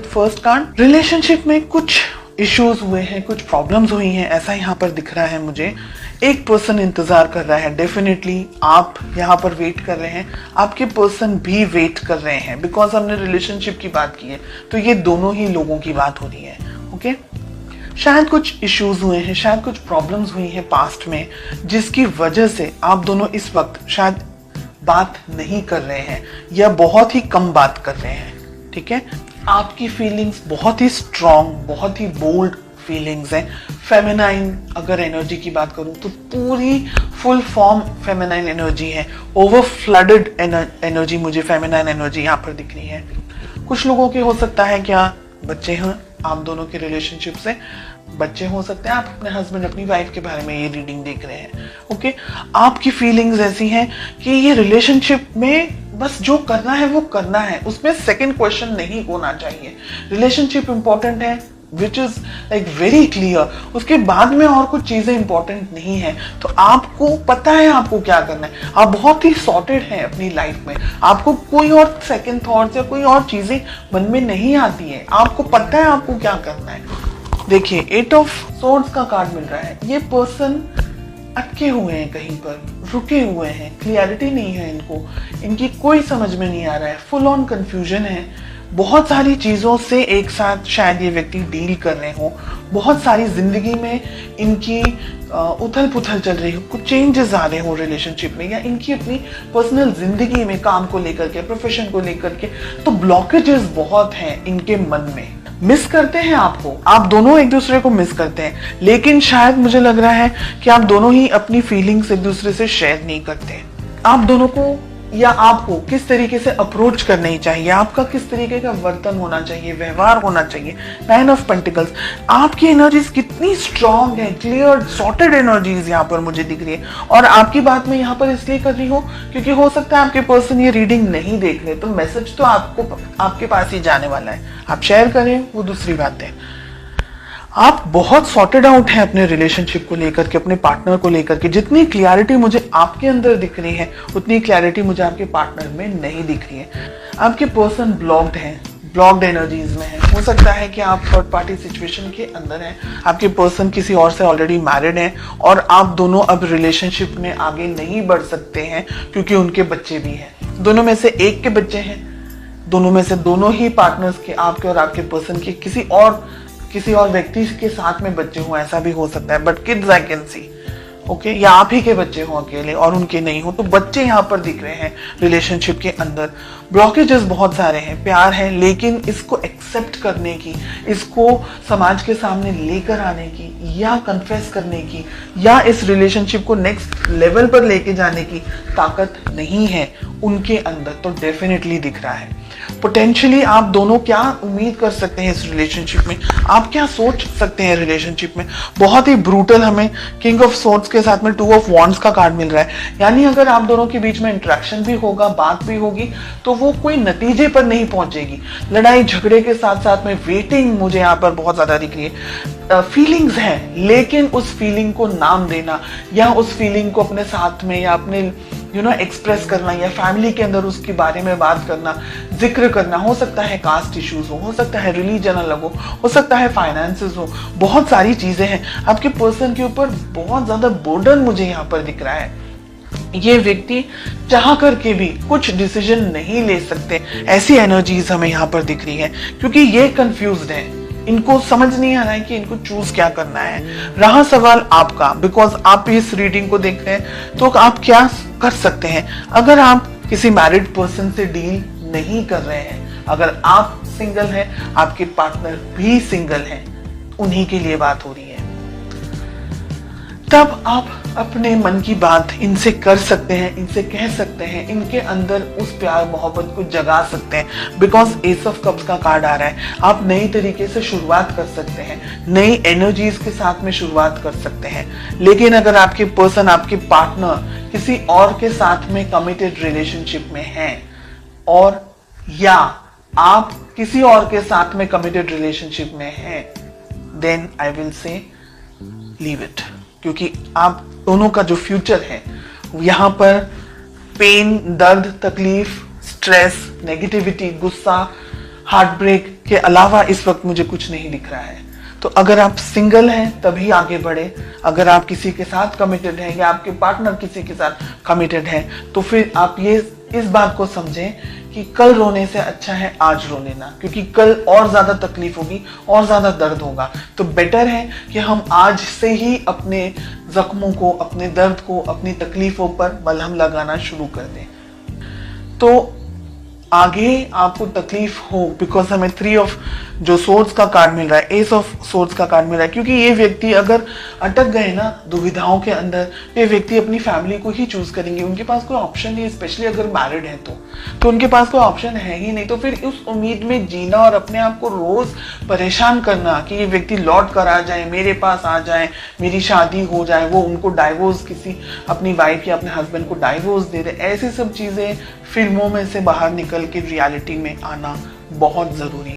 With first card. Relationship में कुछ issues हुए हैं, कुछ प्रॉब्लम्स हुई हैं, ऐसा यहाँ पर दिख रहा है मुझे। एक पर्सन इंतजार कर रहा है, डेफिनेटली आप यहाँ पर वेट कर रहे हैं, आपके पर्सन भी वेट कर रहे हैं, बिकॉज हमने रिलेशनशिप की बात की है तो ये दोनों ही लोगों की बात हो रही है। ओके, शायद कुछ इश्यूज हुए हैं, शायद कुछ प्रॉब्लम्स हुई हैं पास्ट में, जिसकी वजह से आप दोनों इस वक्त शायद बात नहीं कर रहे हैं या बहुत ही कम बात कर रहे हैं। ठीक है, आपकी फीलिंग्स बहुत ही स्ट्रॉन्ग, बहुत ही बोल्ड फीलिंग्स हैं। फेमिनाइन अगर एनर्जी की बात करूं तो पूरी फुल फॉर्म फेमिनाइन एनर्जी है, ओवर फ्लडेड एनर्जी मुझे फेमिनाइन एनर्जी यहाँ पर दिख रही है। कुछ लोगों के हो सकता है क्या बच्चे हैं, आप दोनों के रिलेशनशिप से बच्चे हो सकते हैं, आप अपने हस्बैंड अपनी वाइफ के बारे में ये रीडिंग देख रहे हैं। ओके, आपकी फीलिंग्स ऐसी हैं कि ये रिलेशनशिप में बस जो करना है वो करना है, उसमें सेकंड क्वेश्चन नहीं होना चाहिए। रिलेशनशिप इंपॉर्टेंट है, which is like very clear, उसके बाद में और कुछ चीजें इंपॉर्टेंट नहीं है। तो आपको पता है आपको क्या करना है, आप बहुत ही सॉर्टेड हैं अपनी लाइफ में, आपको कोई और सेकंड थॉट्स या कोई और चीजें मन में नहीं आती है, आपको पता है आपको क्या करना है। देखिए, 8 ऑफ सोर्ड्स का कार्ड मिल रहा है। ये पर्सन अटके हुए हैं, कहीं पर रुके हुए हैं, क्लियरिटी नहीं है इनको, इनकी कोई समझ में नहीं आ रहा है, फुल ऑन कंफ्यूजन है। बहुत सारी चीजों से एक साथ शायद ये व्यक्ति डील कर रहे हो, बहुत सारी जिंदगी में इनकी उथल पुथल चल रही हो, कुछ चेंजेस आ रहे हो रिलेशनशिप में, या इनकी अपनी पर्सनल जिंदगी में काम को लेकर के, प्रोफेशन को लेकर के, तो ब्लॉकेजेस बहुत हैं इनके मन में। मिस करते हैं आपको, आप दोनों एक दूसरे को मिस करते हैं, लेकिन शायद मुझे लग रहा है कि आप दोनों ही अपनी फीलिंग्स एक दूसरे से शेयर नहीं करते। आप दोनों को या आपको किस तरीके से अप्रोच करनी चाहिए, आपका किस तरीके का वर्तन होना चाहिए, व्यवहार होना चाहिए। 9 ऑफ पेंटिकल्स, आपकी एनर्जीज कितनी स्ट्रांग है, क्लियर सॉर्टेड एनर्जीज यहाँ पर मुझे दिख रही है। और आपकी बात मैं यहाँ पर इसलिए कर रही हूँ क्योंकि हो सकता है आपके पर्सन ये रीडिंग नहीं देख रहे, तो मैसेज तो आपको आपके पास ही जाने वाला है, आप शेयर करें वो दूसरी बात है। आप बहुत सॉर्टेड आउट हैं अपने रिलेशनशिप को लेकर के, अपने पार्टनर को लेकर के। जितनी क्लैरिटी मुझे आपके अंदर दिख रही है उतनी क्लैरिटी मुझे आपके पार्टनर में नहीं दिख रही है। आपके पर्सन ब्लॉक्ड हैं, ब्लॉक्ड एनर्जीज में है। हो सकता है कि आप थर्ड पार्टी सिचुएशन के अंदर हैं, आपके पर्सन किसी और से ऑलरेडी मैरिड हैं और आप दोनों अब रिलेशनशिप में आगे नहीं बढ़ सकते हैं क्योंकि उनके बच्चे भी हैं। दोनों में से एक के बच्चे हैं, दोनों में से दोनों ही पार्टनर्स के, आपके और आपके पर्सन के, किसी और व्यक्ति के साथ में बच्चे हों, ऐसा भी हो सकता है, but kids I can see. Okay, या आप ही के बच्चे हों अकेले और उनके नहीं हो, तो बच्चे यहाँ पर दिख रहे हैं रिलेशनशिप के अंदर। ब्लॉकेजेस बहुत सारे हैं, प्यार है लेकिन इसको एक्सेप्ट करने की, इसको समाज के सामने लेकर आने की, या कन्फेस करने की, या इस रिलेशनशिप को नेक्स्ट लेवल पर लेके जाने की ताकत नहीं है उनके अंदर। तो डेफिनेटली दिख रहा है पोटेंशियली आप दोनों क्या उम्मीद कर सकते हैं इस रिलेशनशिप में, आप क्या सोच सकते हैं रिलेशनशिप में। बहुत ही ब्रूटल हमें किंग ऑफ सोर्ड्स के साथ में 2 ऑफ वॉन्ड्स का कार्ड मिल रहा है, यानी अगर आप दोनों के बीच में इंटरेक्शन भी होगा, बात भी होगी, तो वो कोई नतीजे पर नहीं पहुंचेगी। लड़ाई झगड़े के साथ साथ में वेटिंग मुझे यहाँ पर बहुत ज्यादा दिख रही है। फीलिंग्स हैं, लेकिन उस फीलिंग को नाम देना या उस फीलिंग को अपने साथ में या अपने एक्सप्रेस करना या फैमिली के अंदर उसके बारे में बात करना, जिक्र करना, हो सकता है कास्ट इश्यूज हो सकता है रिलीजन अलग हो सकता है फाइनेंसेस हो, बहुत सारी चीजें हैं। आपके पर्सन के ऊपर बहुत ज्यादा बर्डन मुझे यहाँ पर दिख रहा है। ये व्यक्ति चाह करके भी कुछ डिसीजन नहीं ले सकते, ऐसी एनर्जीज हमें यहाँ पर दिख रही है, क्योंकि ये कंफ्यूज्ड है, इनको समझ नहीं आ रहा है कि इनको चूज क्या करना है। रहा सवाल आपका, बिकॉज आप इस रीडिंग को देख रहे हैं, तो आप क्या कर सकते हैं। अगर आप किसी मैरिड पर्सन से डील नहीं कर रहे हैं, अगर आप सिंगल हैं, आपके पार्टनर भी सिंगल हैं, उन्हीं के लिए बात हो रही है, तब आप अपने मन की बात इनसे कर सकते हैं, इनसे कह सकते हैं, इनके अंदर उस प्यार मोहब्बत को जगा सकते हैं। बिकॉज एस ऑफ कप्स का कार्ड आ रहा है, आप नई तरीके से शुरुआत कर सकते हैं, नई एनर्जीज के साथ में शुरुआत कर सकते हैं। लेकिन अगर आपके पर्सन, आपके पार्टनर किसी और के साथ में कमिटेड रिलेशनशिप में हैं, और या आप किसी और के साथ में कमिटेड रिलेशनशिप में हैं, then I will say leave it, क्योंकि आप दोनों का जो फ्यूचर है यहाँ पर पेन, दर्द, तकलीफ, स्ट्रेस, नेगेटिविटी, गुस्सा, हार्ट ब्रेक के अलावा इस वक्त मुझे कुछ नहीं दिख रहा है। तो अगर आप सिंगल हैं तभी आगे बढ़े, अगर आप किसी के साथ कमिटेड हैं या आपके पार्टनर किसी के साथ कमिटेड है तो फिर आप ये इस बात को समझें कि कल रोने से अच्छा है आज रो लेना, क्योंकि कल और ज्यादा तकलीफ होगी और ज्यादा दर्द होगा। तो बेटर है कि हम आज से ही अपने जख्मों को, अपने दर्द को, अपनी तकलीफों पर मलहम लगाना शुरू कर दें। तो आगे आपको तकलीफ हो, बिकॉज हमें 3 ऑफ जो सोर्ड्स का कार्ड मिल रहा है, एस ऑफ सोर्ड्स का कार्ड मिल रहा है, क्योंकि ये व्यक्ति अगर अटक गए ना दुविधाओं के अंदर, ये व्यक्ति अपनी फैमिली को ही चूज करेंगे। उनके पास कोई ऑप्शन नहीं, स्पेशली अगर मैरिड है तो उनके पास कोई ऑप्शन है ही नहीं। तो फिर उस उम्मीद में जीना और अपने आप को रोज परेशान करना कि ये व्यक्ति लौट कर आ जाए, मेरे पास आ जाए, मेरी शादी हो जाए, वो उनको डाइवोर्स, किसी अपनी वाइफ या अपने हस्बैंड को डाइवोर्स दे दे, ऐसी सब चीजें फिल्मों में से बाहर निकल के रियलिटी में आना बहुत जरूरी है।